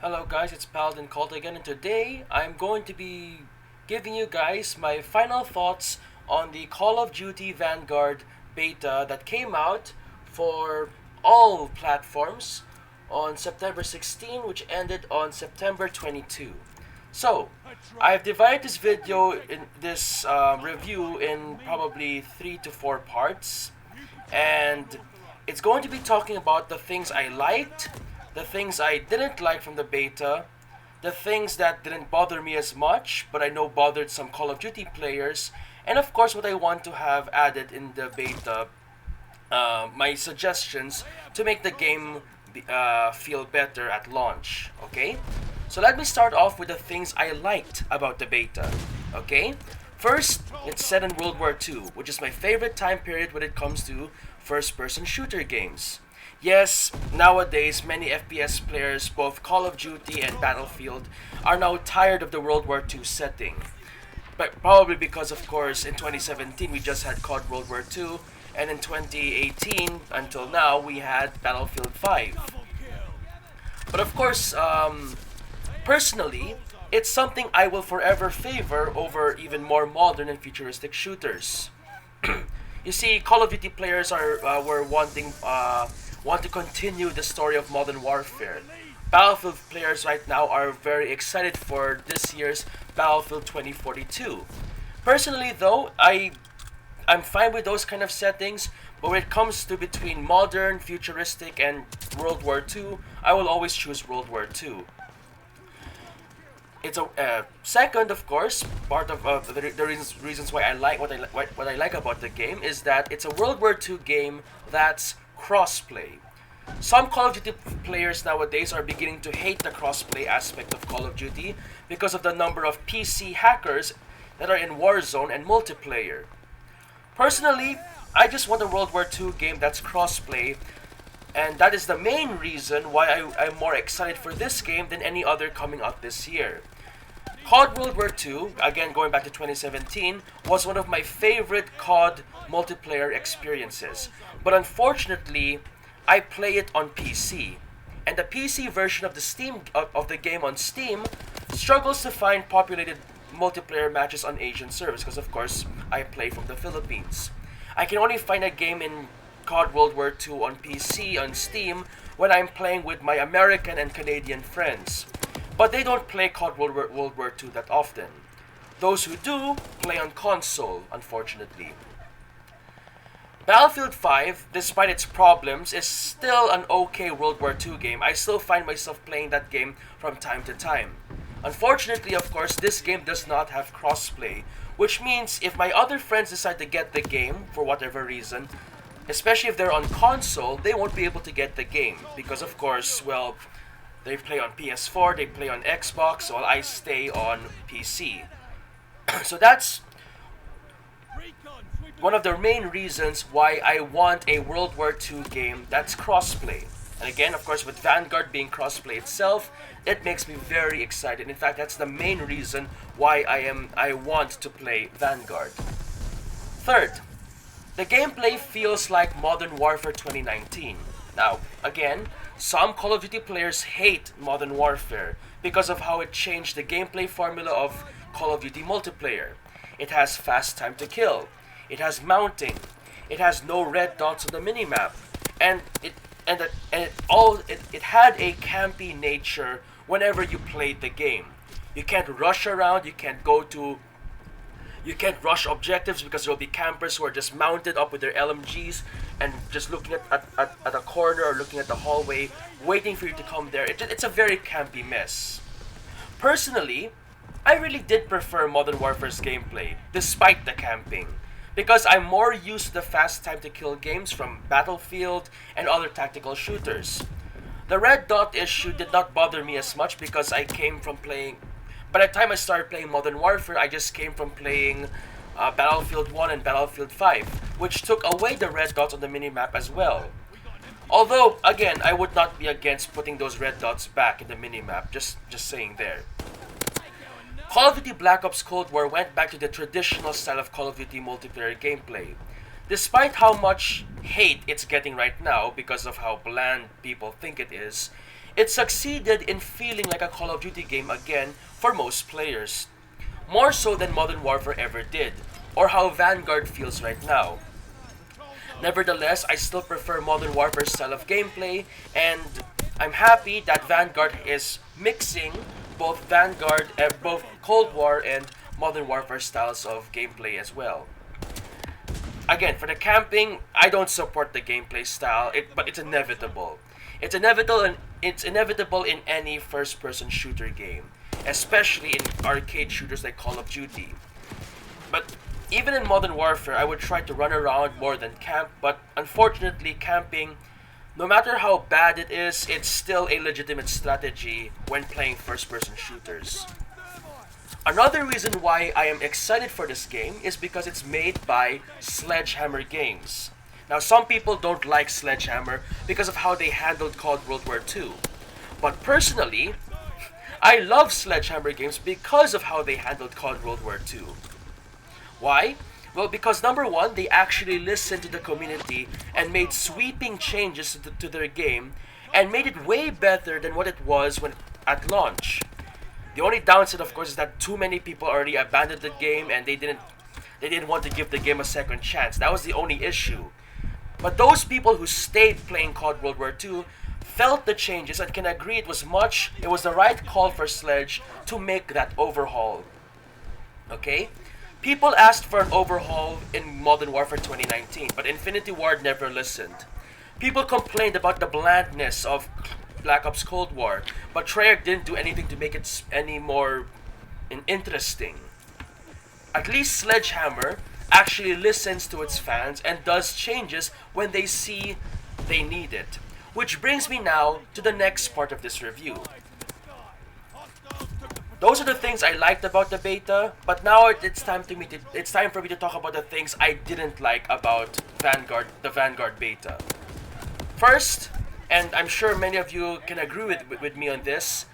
Hello guys, it's Paladin Cult again, and today I'm going to be giving you guys my final thoughts on the Call of Duty Vanguard beta that came out for all platforms on September 16, which ended on September 22. So, I've divided this video in this review in probably 3 to 4 parts, and it's going to be talking about the things I liked, the things I didn't like from the beta, the things that didn't bother me as much, but I know bothered some Call of Duty players, and of course what I want to have added in the beta, my suggestions to make the game feel better at launch. Okay? So let me start off with the things I liked about the beta. Okay? First, it's set in World War II, which is my favorite time period when it comes to first-person shooter games. Yes, nowadays many FPS players, both Call of Duty and Battlefield, are now tired of the World War II setting. But probably because, of course, in 2017 we just had CoD World War II, and in 2018 until now we had Battlefield 5. But of course, personally, it's something I will forever favor over even more modern and futuristic shooters. You see, Call of Duty players were want to continue the story of Modern Warfare. Battlefield players right now are very excited for this year's Battlefield 2042. Personally, though, I'm fine with those kind of settings, but when it comes to between modern, futuristic, and World War II, I will always choose World War II. It's a second, of course. Part of the reasons why I like what I like about the game is that it's a World War II game that's crossplay. Some Call of Duty players nowadays are beginning to hate the crossplay aspect of Call of Duty because of the number of PC hackers that are in Warzone and multiplayer. Personally, I just want a World War II game that's crossplay, and that is the main reason why I'm more excited for this game than any other coming out this year. CoD World War II, again going back to 2017, was one of my favorite CoD multiplayer experiences. But unfortunately, I play it on PC. And the PC version of the game on Steam struggles to find populated multiplayer matches on Asian servers because of course I play from the Philippines. I can only find a game in CoD World War II on PC on Steam when I'm playing with my American and Canadian friends. But they don't play CoD World War II that often. Those who do play on console, unfortunately. Battlefield 5, despite its problems, is still an okay World War II game. I still find myself playing that game from time to time. Unfortunately, of course, this game does not have crossplay, which means if my other friends decide to get the game for whatever reason, especially if they're on console, they won't be able to get the game because, of course, well, they play on PS4, they play on Xbox, while I stay on PC. So that's one of the main reasons why I want a World War II game that's crossplay. And again, of course, with Vanguard being crossplay itself, it makes me very excited. In fact, that's the main reason why I want to play Vanguard. Third, the gameplay feels like Modern Warfare 2019. Now, again, some Call of Duty players hate Modern Warfare because of how it changed the gameplay formula of Call of Duty multiplayer. It has fast time to kill. It has mounting. It has no red dots on the minimap. And it had a campy nature whenever you played the game. You can't rush around, you can't rush objectives because there'll be campers who are just mounted up with their LMGs and just looking at a corner or looking at the hallway, waiting for you to come there. It's a very campy mess. Personally, I really did prefer Modern Warfare's gameplay, despite the camping, because I'm more used to the fast time to kill games from Battlefield and other tactical shooters. The red dot issue did not bother me as much because I came from playing. By the time I started playing Modern Warfare, I just came from playing Battlefield 1 and Battlefield 5, which took away the red dots on the minimap as well. Although, again, I would not be against putting those red dots back in the minimap, just saying there. Call of Duty Black Ops Cold War went back to the traditional style of Call of Duty multiplayer gameplay. Despite how much hate it's getting right now because of how bland people think it is, It succeeded in feeling like a Call of Duty game again for most players, more so than Modern Warfare ever did, or how Vanguard feels right now. Nevertheless, I still prefer Modern Warfare's style of gameplay, and I'm happy that Vanguard is mixing both Cold War and Modern Warfare styles of gameplay as well. Again, for the camping, I don't support the gameplay style, but it's inevitable. It's inevitable in any first-person shooter game, especially in arcade shooters like Call of Duty. But even in Modern Warfare, I would try to run around more than camp, but unfortunately, camping, no matter how bad it is, it's still a legitimate strategy when playing first-person shooters. Another reason why I am excited for this game is because it's made by Sledgehammer Games. Now, some people don't like Sledgehammer because of how they handled COD World War II. But personally, I love Sledgehammer Games because of how they handled COD World War II. Why? Well, because number one, they actually listened to the community and made sweeping changes to their game and made it way better than what it was when at launch. The only downside, of course, is that too many people already abandoned the game and they didn't want to give the game a second chance. That was the only issue. But those people who stayed playing COD World War II felt the changes and can agree it was the right call for Sledge to make that overhaul. Okay? People asked for an overhaul in Modern Warfare 2019, but Infinity Ward never listened. People complained about the blandness of Black Ops Cold War, but Treyarch didn't do anything to make it any more interesting. At least Sledgehammer actually listens to its fans and does changes when they see they need it. Which brings me now to the next part of this review. Those are the things I liked about the beta, but now it's time for me to talk about the things I didn't like about the Vanguard beta. First, and I'm sure many of you can agree with me on this,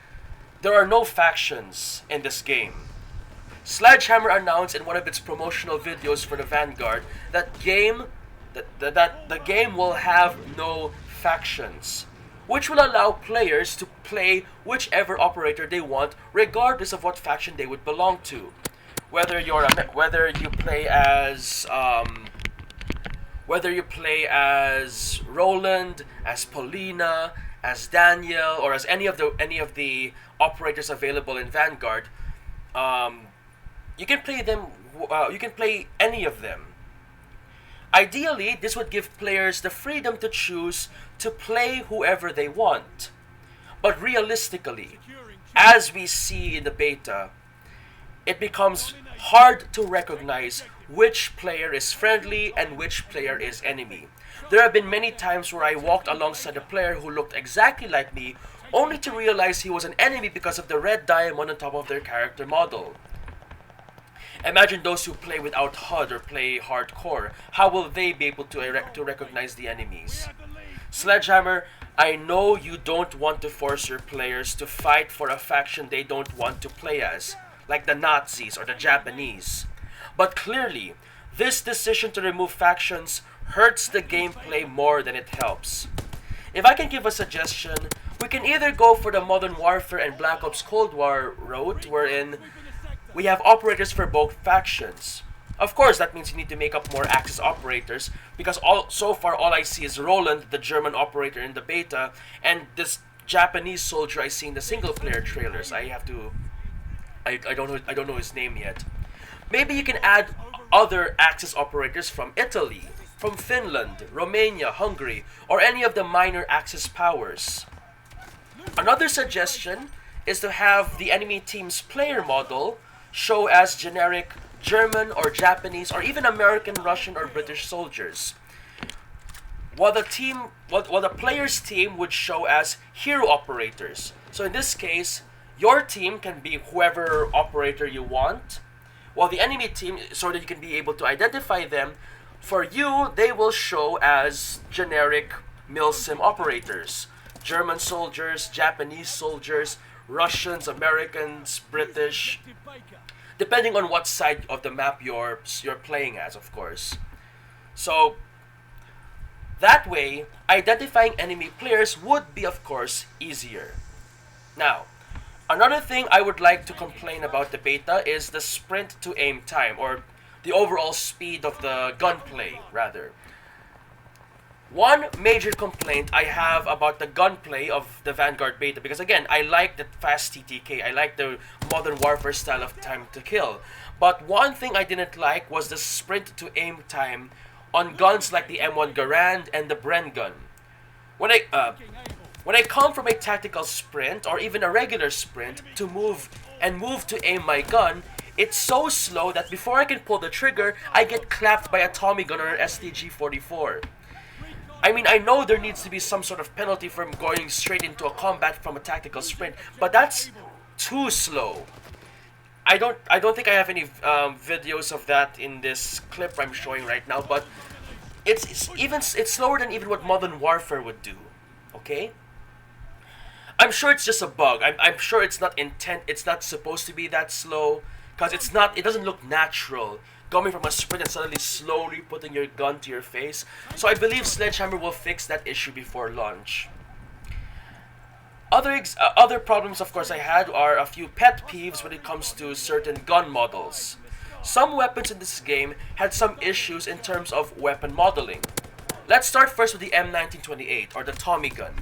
there are no factions in this game. Sledgehammer announced in one of its promotional videos for the Vanguard that the game will have no factions, which will allow players to play whichever operator they want, regardless of what faction they would belong to. Whether you play as Roland, as Paulina, as Daniel, or as any of the operators available in Vanguard, you can play them. You can play any of them. Ideally, this would give players the freedom to choose to play whoever they want. But realistically, as we see in the beta, it becomes hard to recognize which player is friendly and which player is enemy. There have been many times where I walked alongside a player who looked exactly like me, only to realize he was an enemy because of the red diamond on top of their character model. Imagine those who play without HUD or play hardcore. How will they be able to recognize the enemies? Sledgehammer, I know you don't want to force your players to fight for a faction they don't want to play as, like the Nazis or the Japanese. But clearly, this decision to remove factions hurts the gameplay more than it helps. If I can give a suggestion, we can either go for the Modern Warfare and Black Ops Cold War route, wherein we have operators for both factions. Of course, that means you need to make up more Axis operators, because so far all I see is Roland, the German operator in the beta, and this Japanese soldier I see in the single-player trailers. I don't know his name yet. Maybe you can add other Axis operators from Italy, from Finland, Romania, Hungary, or any of the minor Axis powers. Another suggestion is to have the enemy team's player model show as generic German or Japanese or even American, Russian, or British soldiers, while the player's team would show as hero operators. So in this case, your team can be whoever operator you want, while the enemy team, so that you can be able to identify them, for you, they will show as generic milsim operators. German soldiers, Japanese soldiers, Russians, Americans, British, depending on what side of the map you're playing as, of course. So, That way, identifying enemy players would be, of course, easier. Now, another thing I would like to complain about the beta is the sprint to aim time, or the overall speed of the gunplay, rather. One major complaint I have about the gunplay of the Vanguard beta, because again, I like the fast TTK, I like the Modern Warfare style of time to kill, but one thing I didn't like was the sprint to aim time on guns like the M1 Garand and the Bren gun. When I come from a tactical sprint or even a regular sprint to move to aim my gun, it's so slow that before I can pull the trigger, I get clapped by a Tommy gun or an STG-44. I mean, I know there needs to be some sort of penalty from going straight into a combat from a tactical sprint, but that's too slow. I don't think I have any videos of that in this clip I'm showing right now, but it's slower than even what Modern Warfare would do. Okay? I'm sure it's just a bug. I'm sure it's not it's not supposed to be that slow, because it doesn't look natural coming from a sprint and suddenly slowly putting your gun to your face. So I believe Sledgehammer will fix that issue before launch. Other problems, of course, I had are a few pet peeves when it comes to certain gun models. Some weapons in this game had some issues in terms of weapon modeling. Let's start first with the M1928, or the Tommy gun,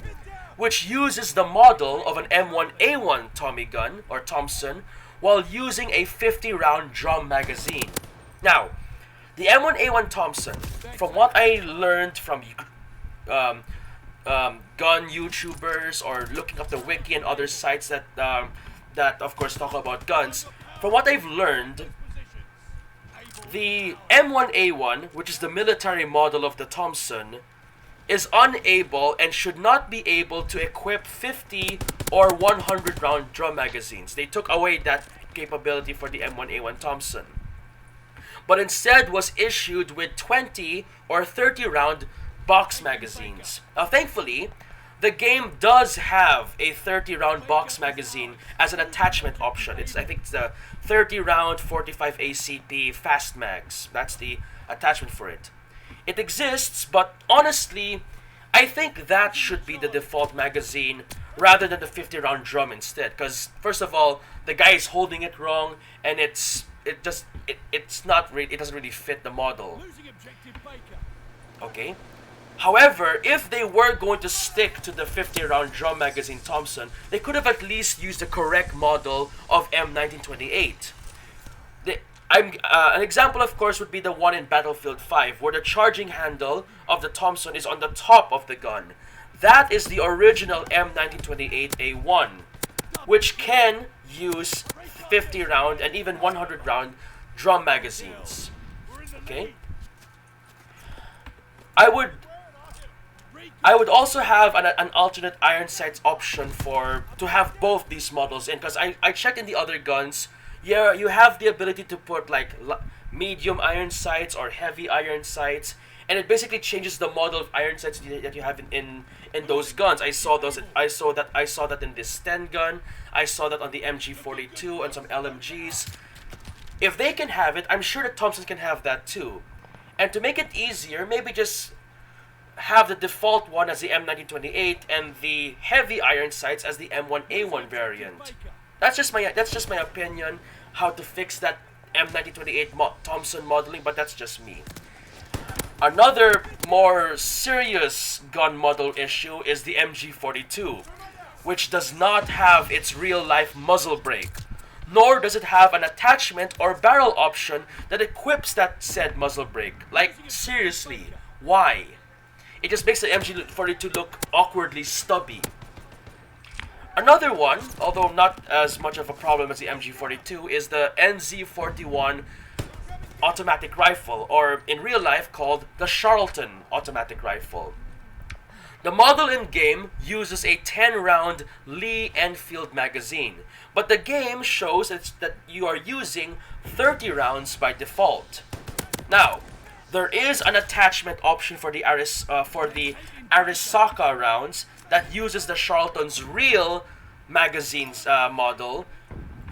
which uses the model of an M1A1 Tommy gun, or Thompson, while using a 50-round drum magazine. Now, the M1A1 Thompson, from what I learned from gun YouTubers or looking up the wiki and other sites that of course talk about guns, from what I've learned, the M1A1, which is the military model of the Thompson, is unable and should not be able to equip 50 or 100 round drum magazines. They took away that capability for the M1A1 Thompson, but instead was issued with 20 or 30 round box magazines. Now thankfully, the game does have a 30 round box magazine as an attachment option. I think it's the 30 round 45 ACP fast mags. That's the attachment for it. It exists, but honestly, I think that should be the default magazine rather than the 50 round drum instead, because first of all, the guy is holding it wrong, and it doesn't really fit the model. Okay? However, if they were going to stick to the 50 round drum magazine Thompson, they could have at least used the correct model of M1928. An example, of course, would be the one in Battlefield 5, where the charging handle of the Thompson is on the top of the gun. That is the original M1928A1, which can use 50 round and even 100 round drum magazines. Okay? I would also have an alternate iron sights option to have both these models in, because I checked in the other guns. Yeah, you have the ability to put like medium iron sights or heavy iron sights, and it basically changes the model of iron sights that you have in those guns. I saw that in this Sten gun. I saw that on the MG42 and some LMGs. If they can have it, I'm sure that Thompson can have that too. And to make it easier, maybe just have the default one as the M1928 and the heavy iron sights as the M1A1 variant. That's just my opinion how to fix that M1928 Thompson modeling, but that's just me. Another more serious gun model issue is the MG42, which does not have its real-life muzzle brake, nor does it have an attachment or barrel option that equips that said muzzle brake. Like, seriously, why? It just makes the MG42 look awkwardly stubby. Another one, although not as much of a problem as the MG42, is the NZ41 automatic rifle, or in real life called the Charlton automatic rifle. The model in game uses a 10-round Lee Enfield magazine, but the game shows that you are using 30 rounds by default. Now, there is an attachment option for the Arisaka rounds that uses the Charlton's real magazine's model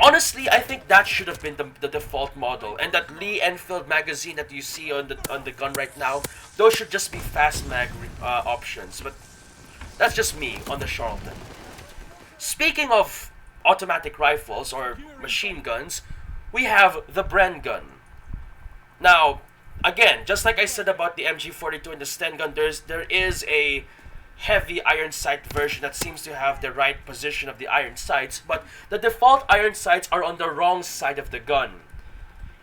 Honestly, I think that should have been the default model, and that Lee Enfield magazine that you see on the gun right now, those should just be fast mag options. But that's just me on the Charlton. Speaking of automatic rifles or machine guns, we have the Bren gun. Now, again, just like I said about the MG42 and the Sten gun, there is a heavy iron sight version that seems to have the right position of the iron sights, but the default iron sights are on the wrong side of the gun.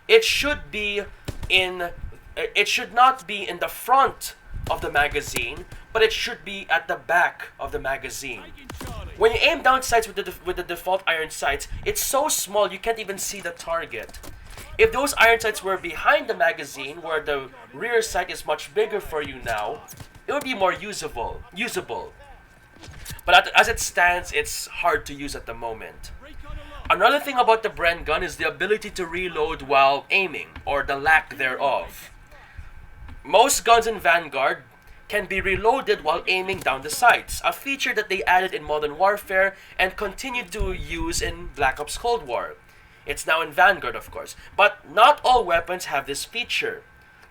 It should be in it should not be in the front of the magazine, but it should be at the back of the magazine. When you aim down sights with the default iron sights, it's so small you can't even see the target. If those iron sights were behind the magazine, where the rear sight is much bigger for you now, it would be more usable. But as it stands, it's hard to use at the moment. Another thing about the Bren gun is the ability to reload while aiming, or the lack thereof. Most guns in Vanguard can be reloaded while aiming down the sights, a feature that they added in Modern Warfare and continue to use in Black Ops Cold War. It's now in Vanguard, of course, but not all weapons have this feature.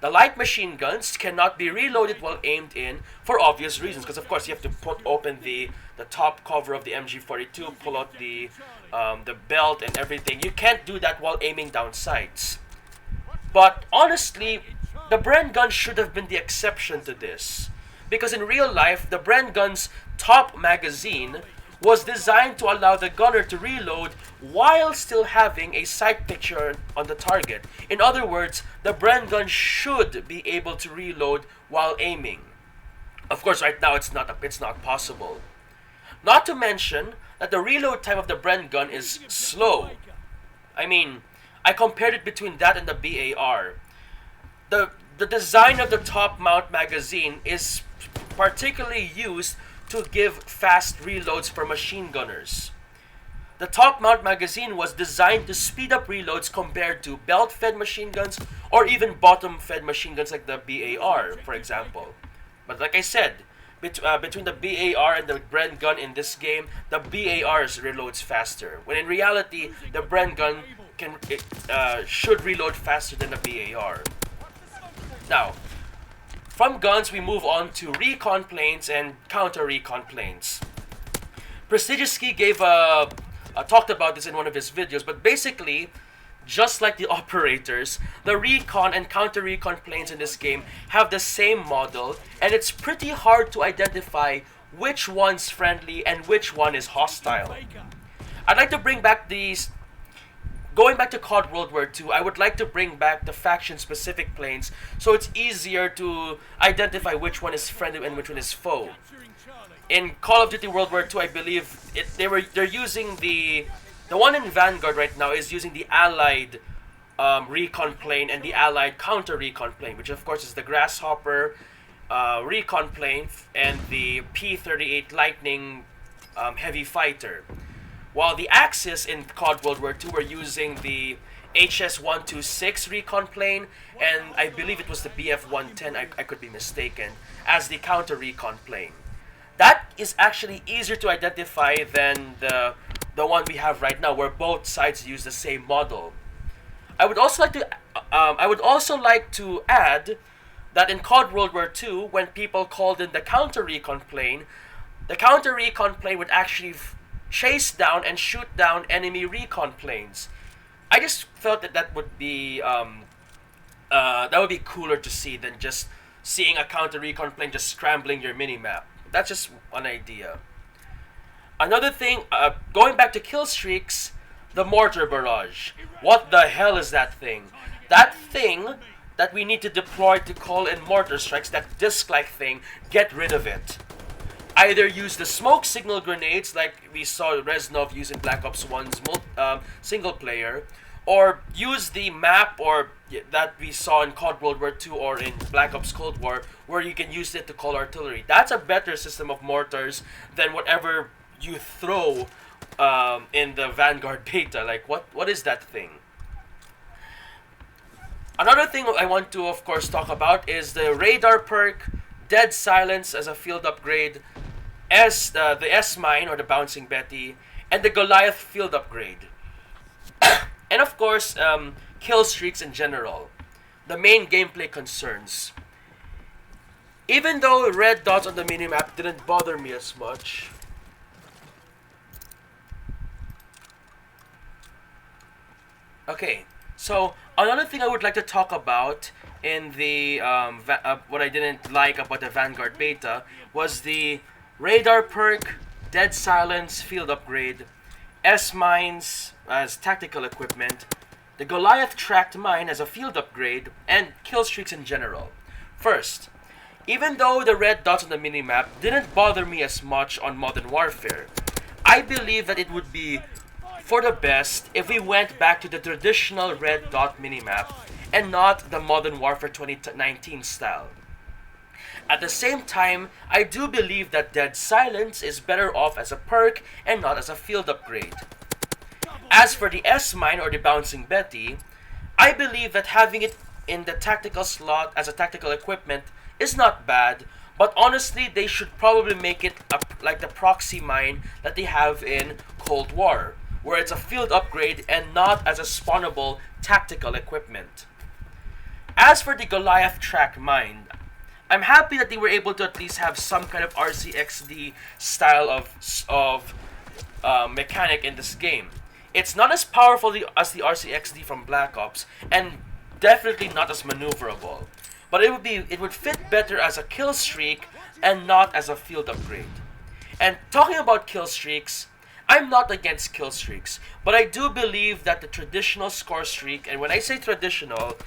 The light machine guns cannot be reloaded while aimed in for obvious reasons, because of course you have to put open the top cover of the MG42, pull out the belt and everything. You can't do that while aiming down sights. But honestly, the Bren gun should have been the exception to this, because in real life, the Bren gun's top magazine was designed to allow the gunner to reload while still having a sight picture on the target. In other words, the Bren gun should be able to reload while aiming. Of course, right now it's not possible. Not to mention that the reload time of the Bren gun is slow. I mean, I compared it between that and the BAR. The design of the top mount magazine is particularly used to give fast reloads for machine gunners. The top mount magazine was designed to speed up reloads compared to belt-fed machine guns or even bottom-fed machine guns like the BAR, for example. But like I said, between the BAR and the Bren gun in this game, the BAR reloads faster, when in reality, the Bren gun should reload faster than the BAR. Now, from guns, we move on to Recon Planes and counter-Recon Planes. Prestigiouski talked about this in one of his videos, but basically, just like the operators, the Recon and counter-Recon Planes in this game have the same model, and it's pretty hard to identify which one's friendly and which one is hostile. I'd like to bring back these... Going back to CoD World War II, I would like to bring back the faction-specific planes so it's easier to identify which one is friendly and which one is foe. In Call of Duty World War II, I believe they're using the one in Vanguard right now is using the Allied Recon plane and the Allied counter-Recon plane, which of course is the Grasshopper Recon plane and the P-38 Lightning heavy fighter. While the Axis in CoD World War II were using the HS-126 Recon plane, and I believe it was the BF-110, I could be mistaken, as the counter-Recon plane. That is actually easier to identify than the one we have right now, where both sides use the same model. I would also like to add that in CoD World War II, when people called in the counter-Recon plane would actually chase down and shoot down enemy recon planes. I just felt that would be cooler to see than just seeing a counter recon plane just scrambling your minimap. That's just one idea. Another thing, going back to kill streaks, the Mortar Barrage. What the hell is that thing? That thing that we need to deploy to call in mortar strikes, that disc-like thing, get rid of it. Either use the smoke signal grenades like we saw Reznov use in Black Ops 1's single player, or use the map that we saw in CoD World War II or in Black Ops Cold War, where you can use it to call artillery. That's a better system of mortars than whatever you throw in the Vanguard beta. Like, what is that thing? Another thing I want to, of course, talk about is the radar perk, Dead Silence as a field upgrade, the S-Mine or the Bouncing Betty, and the Goliath field upgrade. And of course, kill streaks in general. The main gameplay concerns. Even though red dots on the minimap didn't bother me as much, okay, so another thing I would like to talk about in the what I didn't like about the Vanguard beta was the radar perk, dead silence field upgrade, S mines as tactical equipment, the Goliath tracked mine as a field upgrade, and kill streaks in general. First, even though the red dots on the minimap didn't bother me as much on Modern Warfare, I believe that it would be for the best if we went back to the traditional red dot minimap and not the Modern Warfare 2019 style. At the same time, I do believe that Dead Silence is better off as a perk and not as a field upgrade. As for the S-Mine or the Bouncing Betty, I believe that having it in the tactical slot as a tactical equipment is not bad, but honestly they should probably make it like the proxy mine that they have in Cold War, where it's a field upgrade and not as a spawnable tactical equipment. As for the Goliath track mine, I'm happy that they were able to at least have some kind of RCXD style of mechanic in this game. It's not as powerful as the RCXD from Black Ops, and definitely not as maneuverable. But it would fit better as a kill streak and not as a field upgrade. And talking about kill streaks, I'm not against kill streaks, but I do believe that the traditional score streak, and when I say traditional,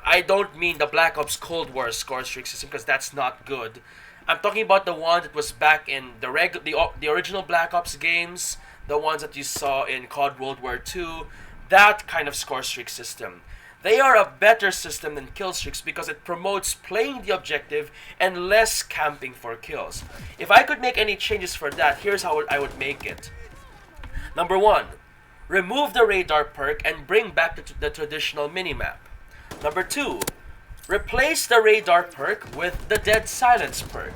I don't mean the Black Ops Cold War score streak system because that's not good. I'm talking about the one that was back in the original Black Ops games, the ones that you saw in CoD World War II, that kind of score streak system. They are a better system than kill streaks because it promotes playing the objective and less camping for kills. If I could make any changes for that, here's how I would make it. Number 1, remove the radar perk and bring back the traditional minimap. Number 2, replace the radar perk with the dead silence perk.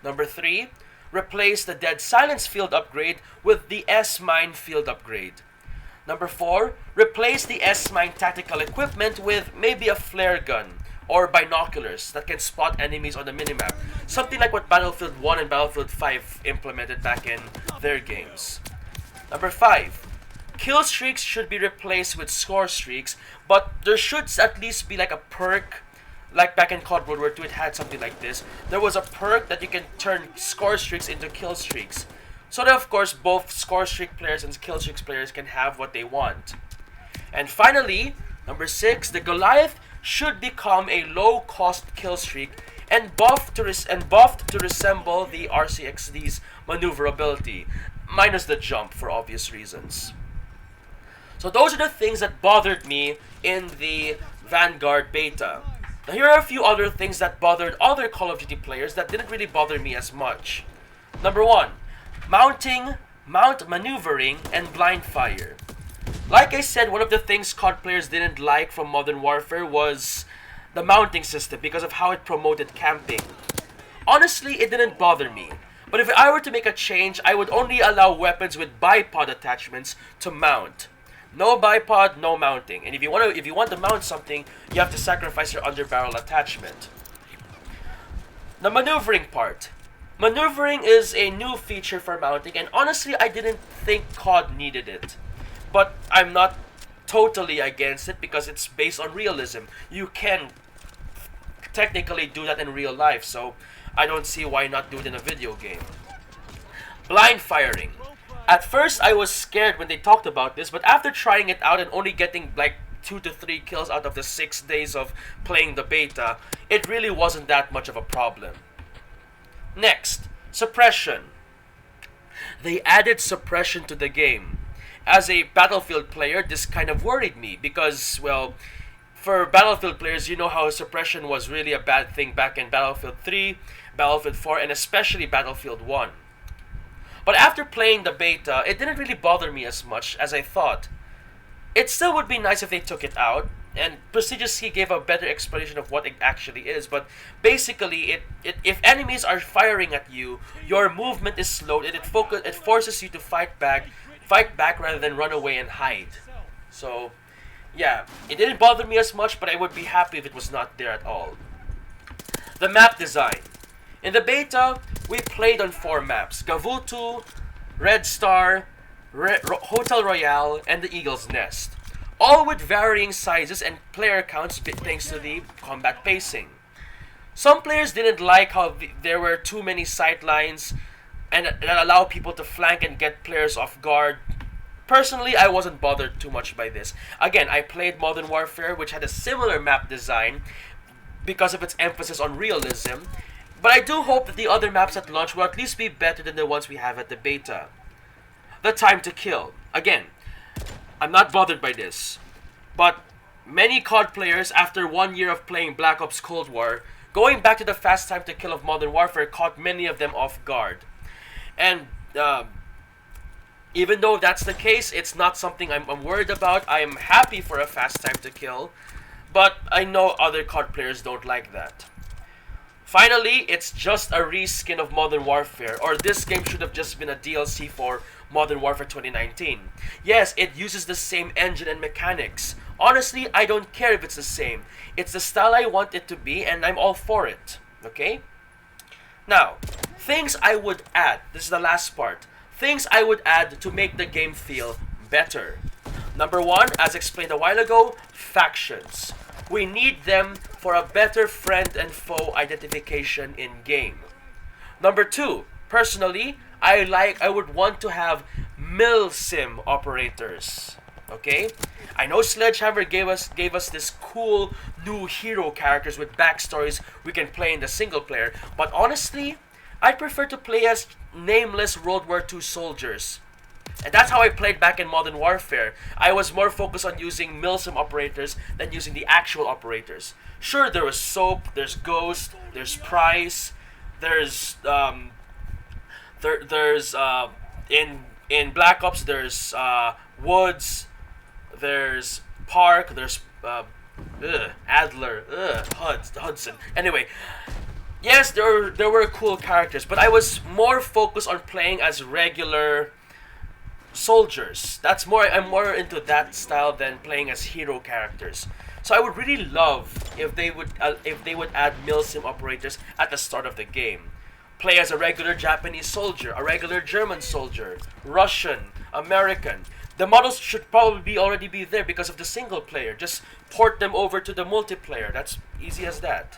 Number 3, replace the dead silence field upgrade with the S-Mine field upgrade. Number 4, replace the S-Mine tactical equipment with maybe a flare gun or binoculars that can spot enemies on the minimap. Something like what Battlefield 1 and Battlefield 5 implemented back in their games. Number 5, kill streaks should be replaced with score streaks, but there should at least be like a perk, like back in CoD World War II it had something like this. There was a perk that you can turn score streaks into kill streaks. So that of course both score streak players and kill streaks players can have what they want. And finally, number 6, the Goliath should become a low-cost kill streak and buffed to resemble the RCXD's maneuverability, minus the jump for obvious reasons. So those are the things that bothered me in the Vanguard beta. Now here are a few other things that bothered other Call of Duty players that didn't really bother me as much. Number 1, mount maneuvering, and blind fire. Like I said, one of the things COD players didn't like from Modern Warfare was the mounting system because of how it promoted camping. Honestly, it didn't bother me. But if I were to make a change, I would only allow weapons with bipod attachments to mount. No bipod, no mounting. And if you want to mount something, you have to sacrifice your underbarrel attachment. The maneuvering part. Maneuvering is a new feature for mounting, and honestly, I didn't think COD needed it. But I'm not totally against it because it's based on realism. You can technically do that in real life, so I don't see why not do it in a video game. Blind firing. At first, I was scared when they talked about this, but after trying it out and only getting like 2 to 3 kills out of the 6 days of playing the beta, it really wasn't that much of a problem. Next, suppression. They added suppression to the game. As a Battlefield player, this kind of worried me because, well, for Battlefield players, you know how suppression was really a bad thing back in Battlefield 3, Battlefield 4, and especially Battlefield 1. But after playing the beta, it didn't really bother me as much as I thought. It still would be nice if they took it out, and Prestigious C gave a better explanation of what it actually is, but basically, if enemies are firing at you, your movement is slowed, and it forces you to fight back rather than run away and hide. So, yeah, it didn't bother me as much, but I would be happy if it was not there at all. The map design. In the beta, we played on 4 maps: Gavutu, Red Star, Hotel Royale, and the Eagle's Nest. All with varying sizes and player counts thanks to the combat pacing. Some players didn't like how there were too many sightlines and that allow people to flank and get players off guard. Personally, I wasn't bothered too much by this. Again, I played Modern Warfare, which had a similar map design because of its emphasis on realism, but I do hope that the other maps at launch will at least be better than the ones we have at the beta. The time to kill. Again, I'm not bothered by this, but many CoD players, after 1 year of playing Black Ops Cold War, going back to the fast time to kill of Modern Warfare caught many of them off guard. And even though that's the case, it's not something I'm worried about. I am happy for a fast time to kill, but I know other CoD players don't like that. Finally, it's just a reskin of Modern Warfare, or this game should have just been a DLC for Modern Warfare 2019. Yes, it uses the same engine and mechanics. Honestly, I don't care if it's the same. It's the style I want it to be, and I'm all for it. Okay? Now, things I would add. This is the last part. Things I would add to make the game feel better. Number 1, as explained a while ago, factions. We need them for a better friend and foe identification in game. Number 2, personally, I would want to have milsim operators. Okay? I know Sledgehammer gave us this cool new hero characters with backstories we can play in the single player, but honestly, I'd prefer to play as nameless World War II soldiers. And that's how I played back in Modern Warfare. I was more focused on using milsim operators than using the actual operators. Sure, there was Soap, there's Ghost, there's Price, there's in Black Ops there's Woods, there's Park, there's Adler, Hudson. Anyway, yes, there were cool characters, but I was more focused on playing as regular soldiers. I'm more into that style than playing as hero characters. So I would really love if they would add milsim operators at the start of the game. Play as a regular Japanese soldier, a regular German soldier, Russian, American. The models should probably already be there because of the single player. Just port them over to the multiplayer. That's easy as that.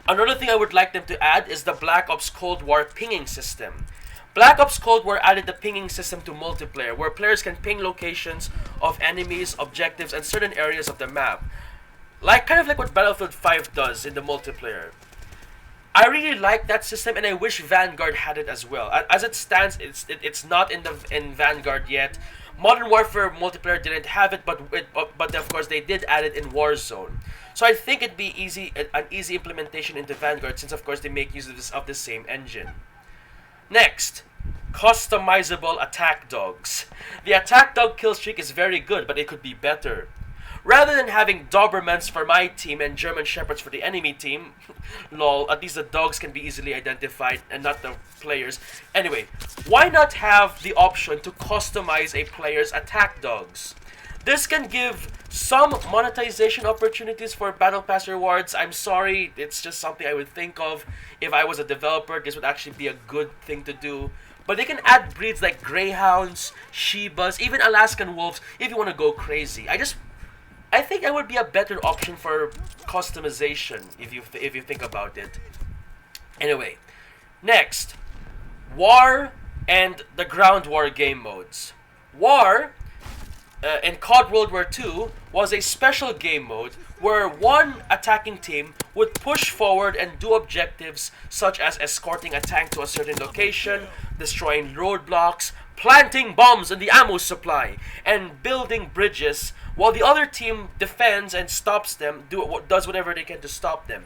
Another thing I would like them to add is the Black Ops Cold War pinging system. Black Ops Cold War added the pinging system to multiplayer, where players can ping locations of enemies, objectives, and certain areas of the map. Kind of like what Battlefield 5 does in the multiplayer. I really like that system, and I wish Vanguard had it as well. As it stands, it's not in Vanguard yet. Modern Warfare multiplayer didn't have it, but of course they did add it in Warzone. So I think it'd be an easy implementation into Vanguard, since of course they make use of the same engine. Next, customizable attack dogs. The attack dog kill streak is very good, but it could be better. Rather than having Dobermans for my team and German Shepherds for the enemy team, lol, at least the dogs can be easily identified and not the players. Anyway, why not have the option to customize a player's attack dogs? This can give some monetization opportunities for Battle Pass rewards. I'm sorry, it's just something I would think of. If I was a developer, this would actually be a good thing to do. But they can add breeds like Greyhounds, Shibas, even Alaskan Wolves if you want to go crazy. I think that would be a better option for customization if you think about it. Anyway, next, War and the Ground War game modes. War in CoD World War II was a special game mode where one attacking team would push forward and do objectives such as escorting a tank to a certain location, destroying roadblocks, planting bombs in the ammo supply, and building bridges, while the other team defends and stops them, does whatever they can to stop them.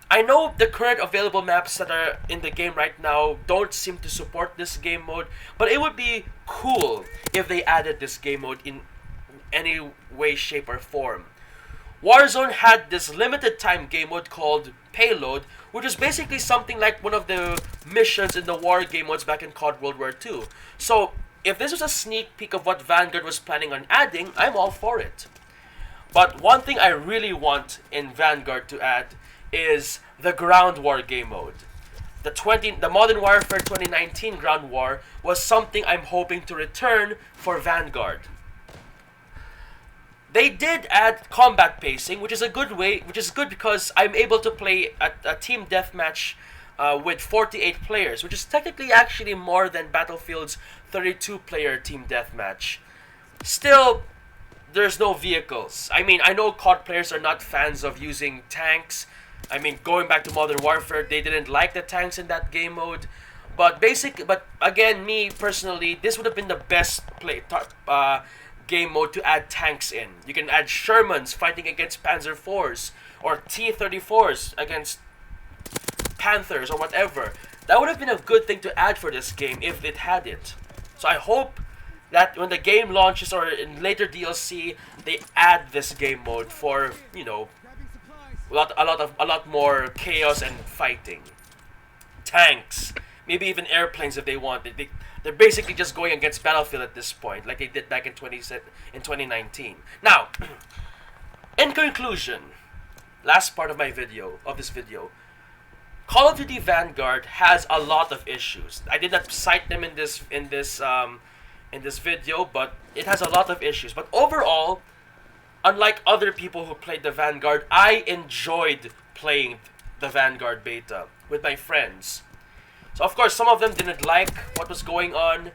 I know the current available maps that are in the game right now don't seem to support this game mode, but it would be cool if they added this game mode in any way, shape, or form. Warzone had this limited time game mode called Payload, which is basically something like one of the missions in the war game modes back in CoD World War II. So if this was a sneak peek of what Vanguard was planning on adding, I'm all for it. But one thing I really want in Vanguard to add is the ground war game mode. The Modern Warfare 2019 ground war was something I'm hoping to return for Vanguard. They did add combat pacing, which is a good way, which is good because I'm able to play a team deathmatch with 48 players, which is technically actually more than Battlefield's 32-player team deathmatch. Still, there's no vehicles. I mean, I know CoD players are not fans of using tanks. I mean, going back to Modern Warfare, they didn't like the tanks in that game mode. But again, me personally, this would have been the best game mode to add tanks in. You can add Shermans fighting against Panzer IVs or T-34s against Panthers or whatever. That would have been a good thing to add for this game if it had it. So I hope that when the game launches or in later DLC, they add this game mode for, you know, a lot more chaos and fighting. Tanks, maybe even airplanes if they want. They're basically just going against Battlefield at this point, like they did back in 2019. Now, in conclusion, last part of this video, Call of Duty Vanguard has a lot of issues. I did not cite them in this video, but it has a lot of issues. But overall, unlike other people who played the Vanguard, I enjoyed playing the Vanguard beta with my friends. So of course, some of them didn't like what was going on.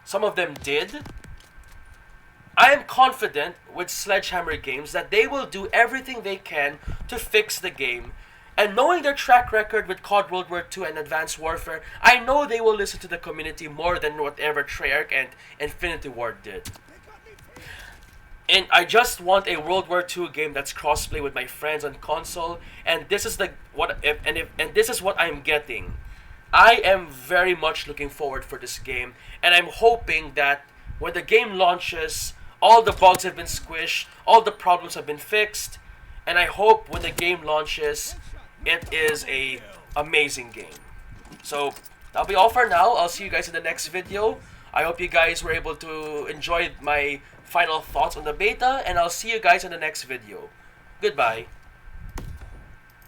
Some of them did. I am confident with Sledgehammer Games that they will do everything they can to fix the game. And knowing their track record with CoD World War II and Advanced Warfare, I know they will listen to the community more than whatever Treyarch and Infinity Ward did. And I just want a World War II game that's crossplay with my friends on console, and this is this is what I'm getting. I am very much looking forward for this game, and I'm hoping that when the game launches, all the bugs have been squished, all the problems have been fixed, and I hope when the game launches, it is a amazing game. So that'll be all for now. I'll see you guys in the next video. I hope you guys were able to enjoy my final thoughts on the beta, and I'll see you guys in the next video. Goodbye.